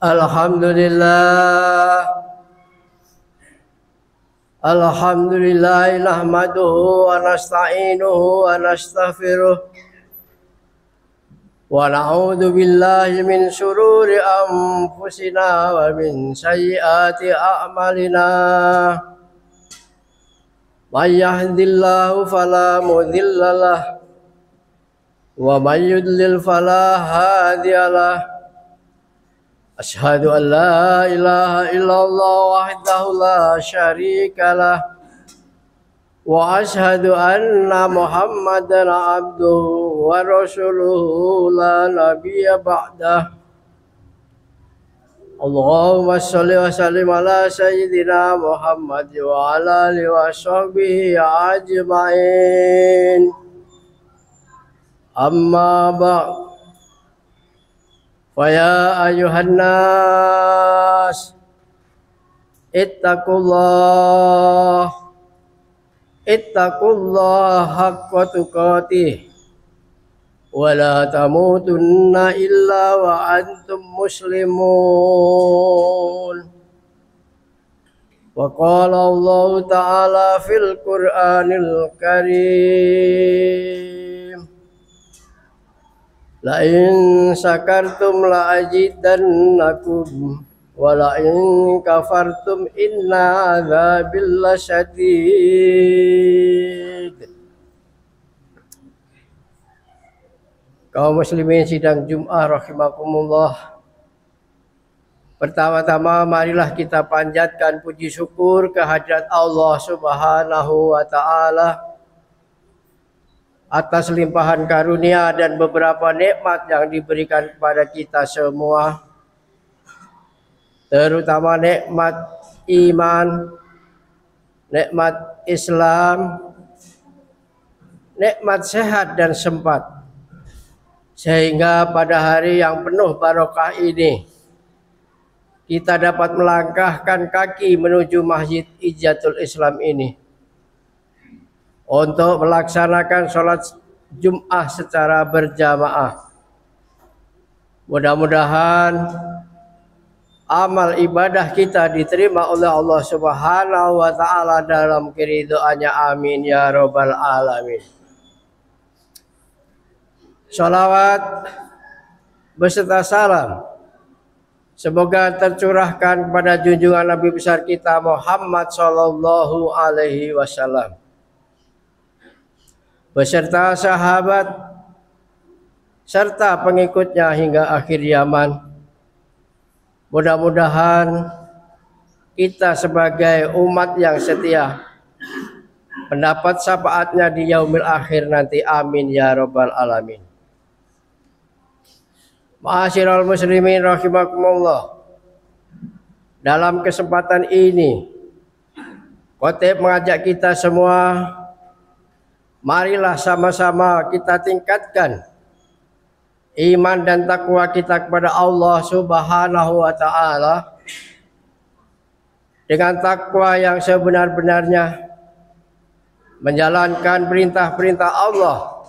Alhamdulillah, nahmaduhu wa nasta'inuhu wa nastaghfiruh wa na'udzu billahi min syururi anfusina wa min sayyiati a'malina. May yahdihillahu fala mudilla lahu wa may yudlil fala hadiyalah. Asyhadu an la ilaha illallah wahdahu la syarika lah wa asyhadu anna Muhammadan abduhu wa rasuluhu la nabiyya ba'dah. Allahumma shalli wa sallim ala sayyidina Muhammad wa ala alihi wa sahbihi ajma'in. Amma ba'd. Faya ayuhan nas ittaqullah haqqa tuqatih wa la tamutunna illa wa antum muslimun. Wa qala Allah ta'ala fil Qur'anil Karim, la in syakartum la azidannakum wa la in kafartum inna adzabil lasyadid. Kaum muslimin sidang Jumat rahimakumullah. Pertama-tama marilah kita panjatkan puji syukur kehadirat Allah Subhanahu wa taala atas limpahan karunia dan beberapa nikmat yang diberikan kepada kita semua, terutama nikmat iman, nikmat Islam, nikmat sehat dan sempat, sehingga pada hari yang penuh barokah ini kita dapat melangkahkan kaki menuju Masjid Ijatul Islam ini untuk melaksanakan sholat Jum'ah secara berjamaah. Mudah-mudahan amal ibadah kita diterima oleh Allah Subhanahu wa ta'ala dalam keridhaannya. Amin ya rabbal alamin. Sholawat beserta salam semoga tercurahkan kepada junjungan Nabi besar kita Muhammad sallallahu alaihi wasallam beserta sahabat serta pengikutnya hingga akhir zaman. Mudah-mudahan kita sebagai umat yang setia mendapat syafaatnya di yaumil akhir nanti. Amin ya rabbal alamin. Ma'asyiral muslimin rahimakumullah. Dalam kesempatan ini khotib mengajak kita semua, marilah sama-sama kita tingkatkan iman dan takwa kita kepada Allah Subhanahu wa ta'ala dengan takwa yang sebenar-benarnya, menjalankan perintah-perintah Allah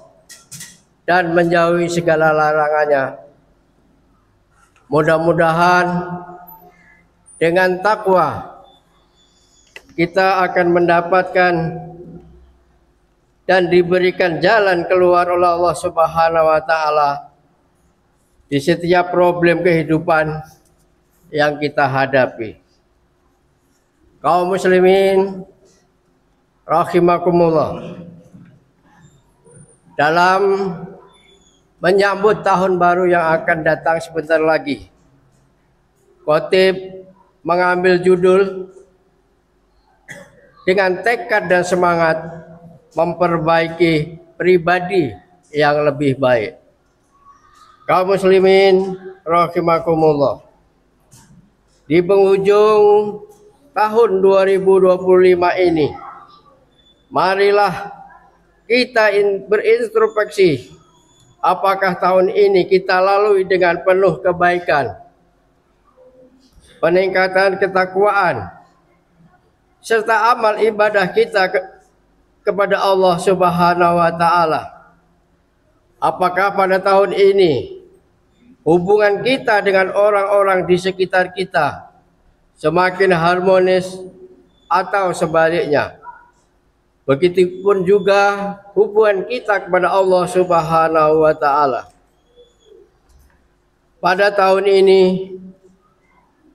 dan menjauhi segala larangannya. Mudah-mudahan dengan takwa kita akan mendapatkan dan diberikan jalan keluar oleh Allah Subhanahu wa ta'ala di setiap problem kehidupan yang kita hadapi. Kaum muslimin rahimakumullah, dalam menyambut tahun baru yang akan datang sebentar lagi, khotib mengambil judul dengan tekad dan semangat memperbaiki pribadi yang lebih baik. Kaum muslimin rahimakumullah, di penghujung tahun 2025 ini, marilah kita berintrospeksi apakah tahun ini kita lalui dengan penuh kebaikan, peningkatan ketakwaan, serta amal ibadah kita kepada Allah Subhanahu wa ta'ala. Apakah pada tahun ini hubungan kita dengan orang-orang di sekitar kita semakin harmonis atau sebaliknya. Begitupun juga hubungan kita kepada Allah Subhanahu wa taala. Pada tahun ini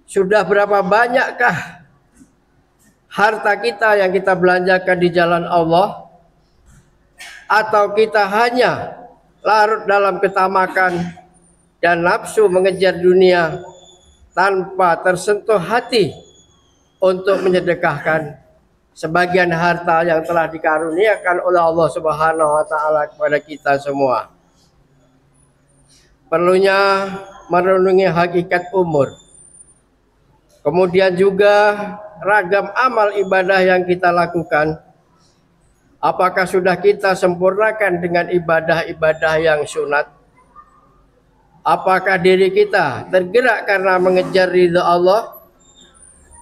sudah berapa banyakkah harta kita yang kita belanjakan di jalan Allah, atau kita hanya larut dalam ketamakan dan nafsu mengejar dunia tanpa tersentuh hati untuk menyedekahkan sebagian harta yang telah dikaruniakan oleh Allah Subhanahu wa taala kepada kita semua. Perlunya merenungi hakikat umur. Kemudian juga ragam amal ibadah yang kita lakukan. Apakah sudah kita sempurnakan dengan ibadah-ibadah yang sunat? Apakah diri kita tergerak karena mengejar ridha Allah,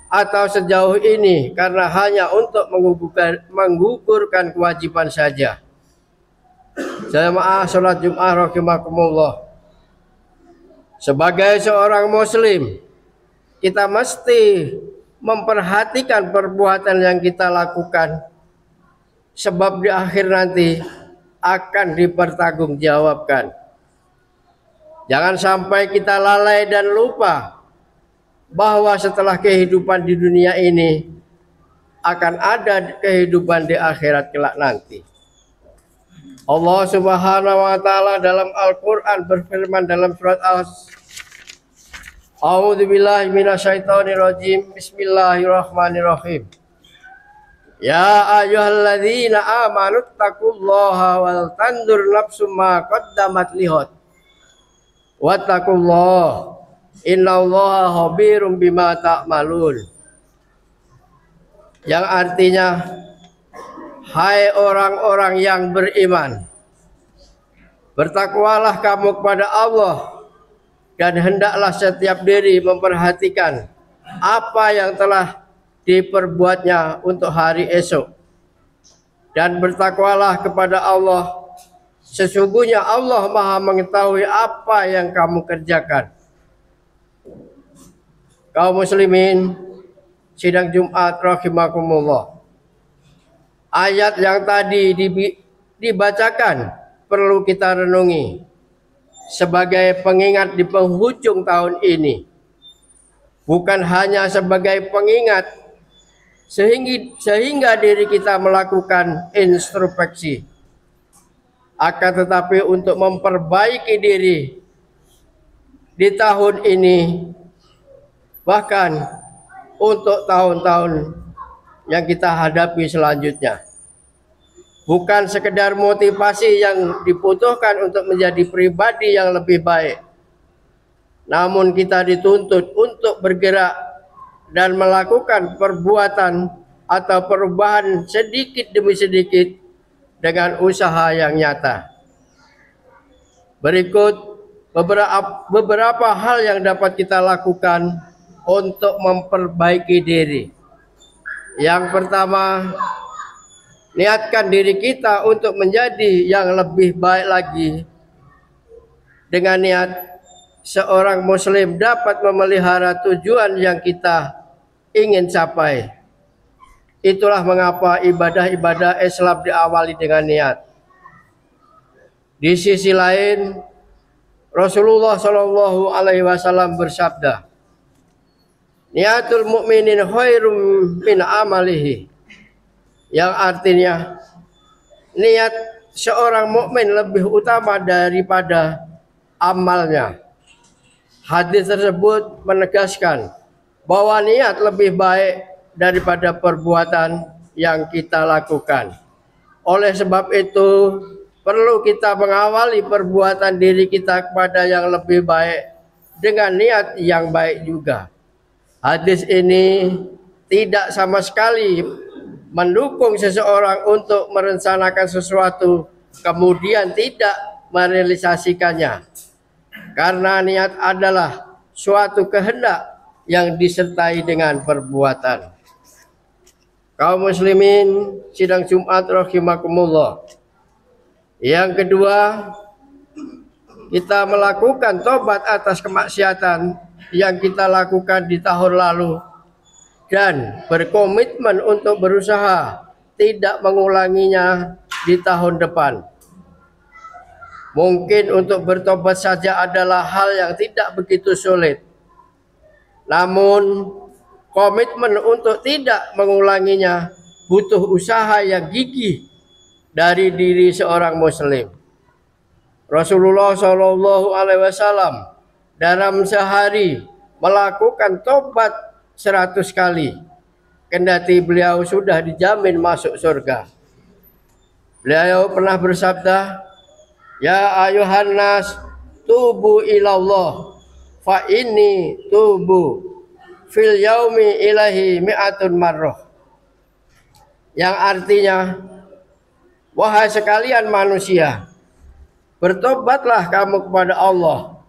atau sejauh ini karena hanya untuk menggugurkan kewajiban saja? Jamaah salat Jumat rahimakumullah. Sebagai seorang muslim, kita mesti memperhatikan perbuatan yang kita lakukan, sebab di akhir nanti akan dipertanggungjawabkan. Jangan sampai kita lalai dan lupa bahwa setelah kehidupan di dunia ini akan ada kehidupan di akhirat kelak nanti. Allah Subhanahu wa taala dalam Al-Qur'an berfirman dalam surat A'udzubillahi minasyaitonirrajim. Bismillahirrahmanirrahim. Ya ayyuhalladzina amanu taqullaha wal tandur nafsum ma qaddamat lihat. Wattaqullaha innallaha khabirum bima ta'malun. Yang artinya, hai orang-orang yang beriman, bertakwalah kamu kepada Allah, dan hendaklah setiap diri memperhatikan apa yang telah diperbuatnya untuk hari esok. Dan bertakwalah kepada Allah, sesungguhnya Allah Maha mengetahui apa yang kamu kerjakan. Kaum muslimin sidang Jumat rahimakumullah. Ayat yang tadi dibacakan perlu kita renungi sebagai pengingat di penghujung tahun ini. Bukan hanya sebagai pengingat sehingga diri kita melakukan introspeksi, akan tetapi untuk memperbaiki diri di tahun ini, bahkan untuk tahun-tahun yang kita hadapi selanjutnya. Bukan sekedar motivasi yang dibutuhkan untuk menjadi pribadi yang lebih baik, namun kita dituntut untuk bergerak dan melakukan perbuatan atau perubahan sedikit demi sedikit dengan usaha yang nyata. Berikut beberapa hal yang dapat kita lakukan untuk memperbaiki diri. Yang pertama, niatkan diri kita untuk menjadi yang lebih baik lagi. Dengan niat, seorang muslim dapat memelihara tujuan yang kita ingin capai. Itulah mengapa ibadah-ibadah Islam diawali dengan niat. Di sisi lain, Rasulullah Shallallahu Alaihi Wasallam bersabda, niatul mukminin khairum min amalihi, yang artinya niat seorang mukmin lebih utama daripada amalnya. Hadis tersebut menegaskan bahwa niat lebih baik daripada perbuatan yang kita lakukan. Oleh sebab itu, perlu kita mengawali perbuatan diri kita kepada yang lebih baik dengan niat yang baik juga. Hadis ini tidak sama sekali mendukung seseorang untuk merencanakan sesuatu kemudian tidak merealisasikannya, karena niat adalah suatu kehendak yang disertai dengan perbuatan. Kaum muslimin sidang Jumat rahimakumullah. Yang kedua, kita melakukan tobat atas kemaksiatan yang kita lakukan di tahun lalu dan berkomitmen untuk berusaha tidak mengulanginya di tahun depan. Mungkin untuk bertobat saja adalah hal yang tidak begitu sulit. Namun komitmen untuk tidak mengulanginya butuh usaha yang gigih dari diri seorang muslim. Rasulullah SAW dalam sehari melakukan tobat 100 kali. Kendati beliau sudah dijamin masuk surga. Beliau pernah bersabda, "Ya ayuhan nas, tubu ilallah, fa inni tubu fil yaumi ilahi mi'atun marrah." Yang artinya, wahai sekalian manusia, bertobatlah kamu kepada Allah,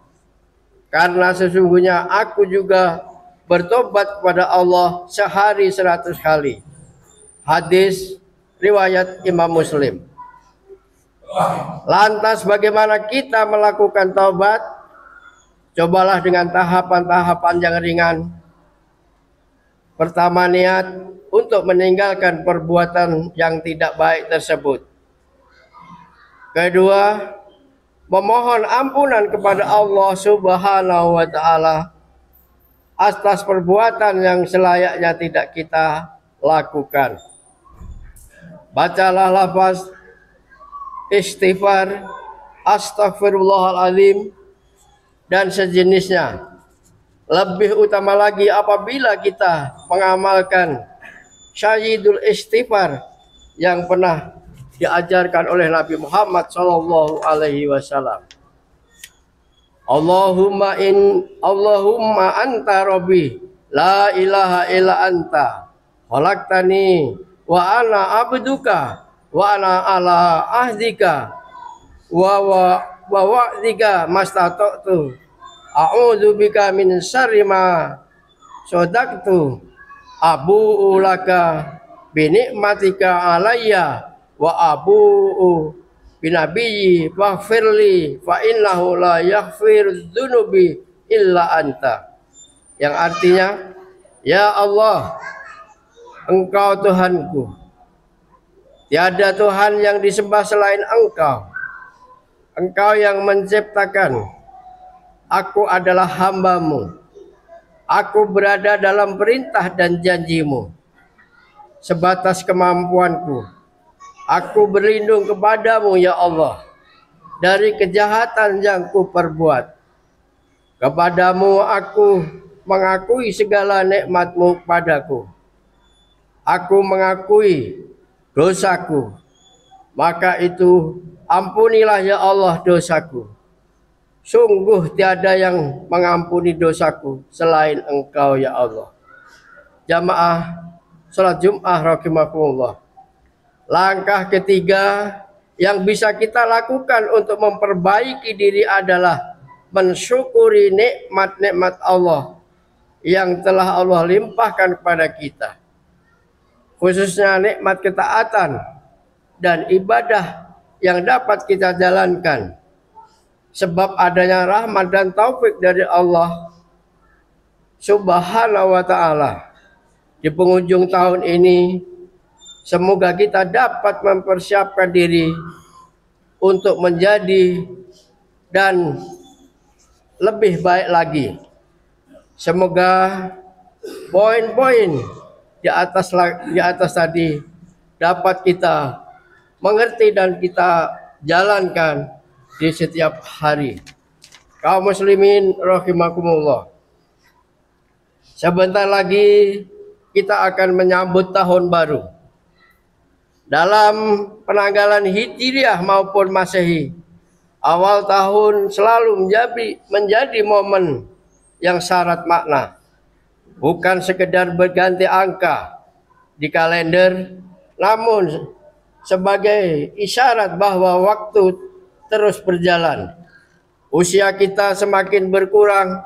karena sesungguhnya aku juga bertobat kepada Allah sehari 100 kali. Hadis riwayat Imam Muslim. Lantas bagaimana kita melakukan taubat? Cobalah dengan tahapan-tahapan yang ringan. Pertama, niat untuk meninggalkan perbuatan yang tidak baik tersebut. Kedua, memohon ampunan kepada Allah Subhanahu wa Ta'ala atas perbuatan yang selayaknya tidak kita lakukan. Bacalah lafaz istighfar, astaghfirullahaladzim, dan sejenisnya. Lebih utama lagi apabila kita mengamalkan syahidul istighfar yang pernah diajarkan oleh Nabi Muhammad sallallahu alaihi wasallam. Allahumma anta rabbi la ilaha illa anta khalaqtani wa ana abduka wa ana ala ahdika wa wa'dika mastata'tu a'udzu bika min syarri ma sadaqtu abu'u laka bi ni'matika alayya wa abu'u binabiyyi faghfirli fa innahu la yaghfiru dzunubi illa anta. Yang artinya, ya Allah, Engkau Tuhanku, tiada Tuhan yang disembah selain Engkau. Engkau yang menciptakan, aku adalah hamba-Mu. Aku berada dalam perintah dan janji-Mu. Sebatas kemampuanku, aku berlindung kepadamu ya Allah dari kejahatan yang kuperbuat. Kepadamu aku mengakui segala nikmat-Mu padaku. Aku mengakui dosaku. Maka itu ampunilah ya Allah dosaku. Sungguh tiada yang mengampuni dosaku selain Engkau ya Allah. Jamaah salat Jumat rahimakumullah. Langkah ketiga yang bisa kita lakukan untuk memperbaiki diri adalah mensyukuri nikmat-nikmat Allah yang telah Allah limpahkan kepada kita. Khususnya nikmat ketaatan dan ibadah yang dapat kita jalankan. Sebab adanya rahmat dan taufik dari Allah Subhanahu wa Ta'ala. Di penghujung tahun ini, semoga kita dapat mempersiapkan diri untuk menjadi dan lebih baik lagi. Semoga poin-poin di atas tadi dapat kita mengerti dan kita jalankan di setiap hari. Kaum muslimin rahimakumullah. Sebentar lagi kita akan menyambut tahun baru. Dalam penanggalan Hijriah maupun Masehi, awal tahun selalu menjadi momen yang syarat makna. Bukan sekedar berganti angka di kalender, namun sebagai isyarat bahwa waktu terus berjalan. Usia kita semakin berkurang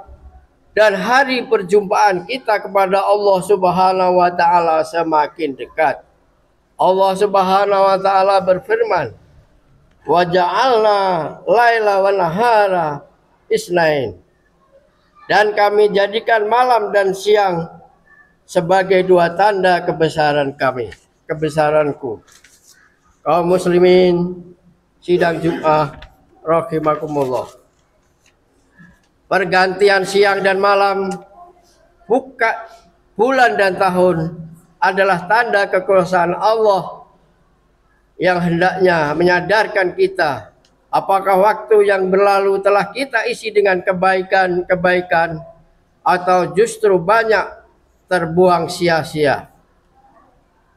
dan hari perjumpaan kita kepada Allah Subhanahu wa Ta'ala semakin dekat. Allah Subhanahu wa Ta'ala berfirman, wa ja'alna laila wa nahara isnain. Dan kami jadikan malam dan siang sebagai dua tanda kebesaran kami, kebesaranku. Kaum muslimin sidang Jumat rahimakumullah. Pergantian siang dan malam, bulan dan tahun adalah tanda kekuasaan Allah yang hendaknya menyadarkan kita apakah waktu yang berlalu telah kita isi dengan kebaikan-kebaikan atau justru banyak terbuang sia-sia.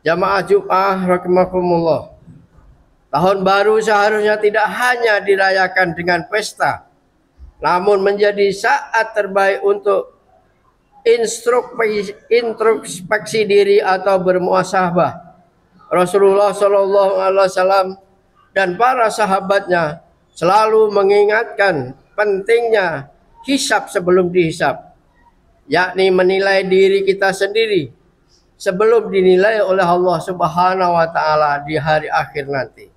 Jamaah Jumat rahimakumullah. Tahun baru seharusnya tidak hanya dirayakan dengan pesta, namun menjadi saat terbaik untuk introspeksi diri atau bermuasabah. Rasulullah Shallallahu Alaihi Wasallam dan para sahabatnya selalu mengingatkan pentingnya hisab sebelum dihisab, yakni menilai diri kita sendiri sebelum dinilai oleh Allah Subhanahu wa Ta'ala di hari akhir nanti.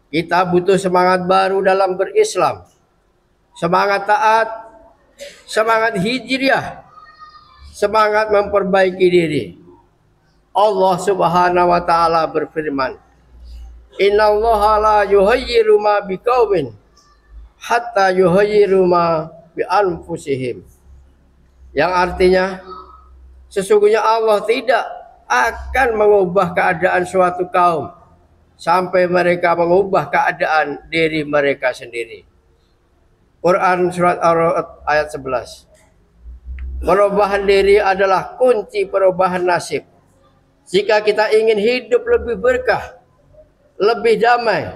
Kita butuh semangat baru dalam berislam, semangat taat, semangat hijriah, semangat memperbaiki diri. Allah Subhanahu wa Ta'ala berfirman, Innallaha la yughayyiru ma biqaumin hatta yughayyiru ma bi anfusihim. Yang artinya, sesungguhnya Allah tidak akan mengubah keadaan suatu kaum sampai mereka mengubah keadaan diri mereka sendiri. Quran surat Ar-Ra'd ayat 11. Perubahan diri adalah kunci perubahan nasib. Jika kita ingin hidup lebih berkah, lebih damai,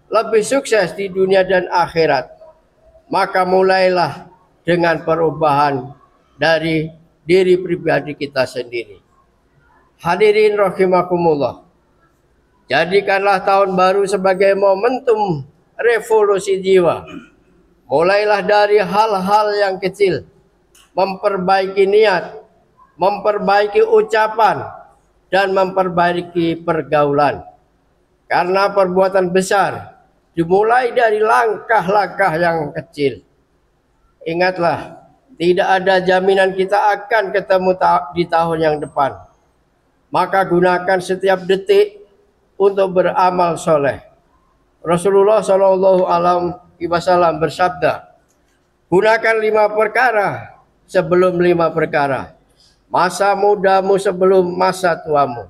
lebih sukses di dunia dan akhirat, maka mulailah dengan perubahan dari diri pribadi kita sendiri. Hadirin rahimakumullah. Jadikanlah tahun baru sebagai momentum revolusi jiwa. Mulailah dari hal-hal yang kecil, memperbaiki niat, memperbaiki ucapan, dan memperbaiki pergaulan. Karena perbuatan besar dimulai dari langkah-langkah yang kecil. Ingatlah, tidak ada jaminan kita akan ketemu di tahun yang depan. Maka gunakan setiap detik untuk beramal soleh. Rasulullah Shallallahu Alaihi Wasallam bersabda, gunakan 5 perkara sebelum 5 perkara. Masa mudamu sebelum masa tuamu,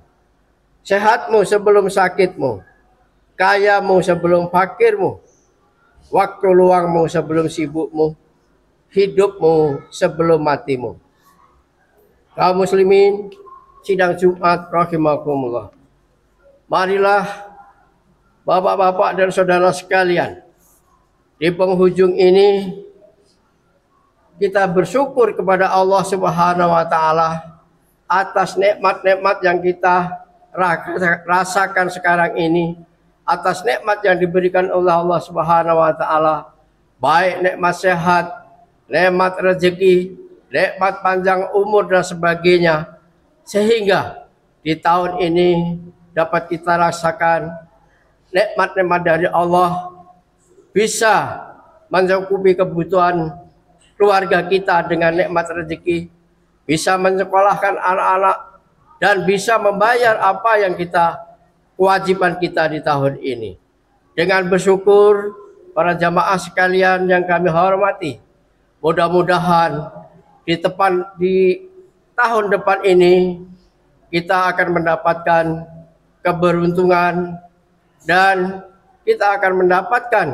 sehatmu sebelum sakitmu, kayamu sebelum fakirmu, waktu luangmu sebelum sibukmu, hidupmu sebelum matimu. Kaum muslimin sidang Jumat rahimakumullah. Marilah bapak-bapak dan saudara sekalian, di penghujung ini kita bersyukur kepada Allah Subhanahu wa Ta'ala atas nikmat-nikmat yang kita rasakan sekarang ini, atas nikmat yang diberikan oleh Allah Subhanahu wa Ta'ala, baik nikmat sehat, nikmat rezeki, nikmat panjang umur dan sebagainya, sehingga di tahun ini dapat kita rasakan nikmat-nikmat dari Allah, bisa mencukupi kebutuhan keluarga kita dengan nikmat rezeki, bisa menyekolahkan anak-anak, dan bisa membayar apa yang kewajiban kita di tahun ini. Dengan bersyukur, para jamaah sekalian yang kami hormati, mudah-mudahan di tahun depan ini kita akan mendapatkan keberuntungan dan kita akan mendapatkan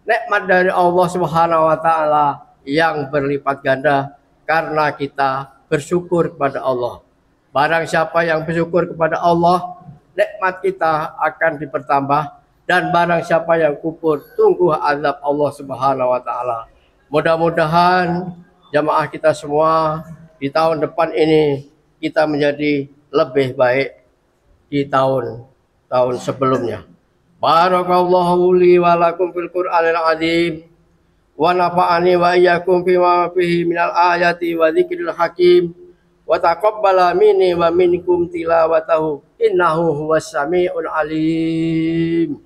nikmat dari Allah Subhanahu wa Ta'ala yang berlipat ganda karena kita bersyukur kepada Allah. Barang siapa yang bersyukur kepada Allah, nikmat kita akan dipertambah, dan barang siapa yang kufur, tunggu azab Allah Subhanahu wa Ta'ala. Mudah-mudahan jamaah kita semua di tahun depan ini kita menjadi lebih baik di tahun sebelumnya. Barakallahu li wa lakum fil Qur'anil azim wa nafa'ani wa iyyakum bima fihi minal ayati wa dzikril hakim wa taqabbala minni wa minkum tilawatahu innahu huwas samiul alim.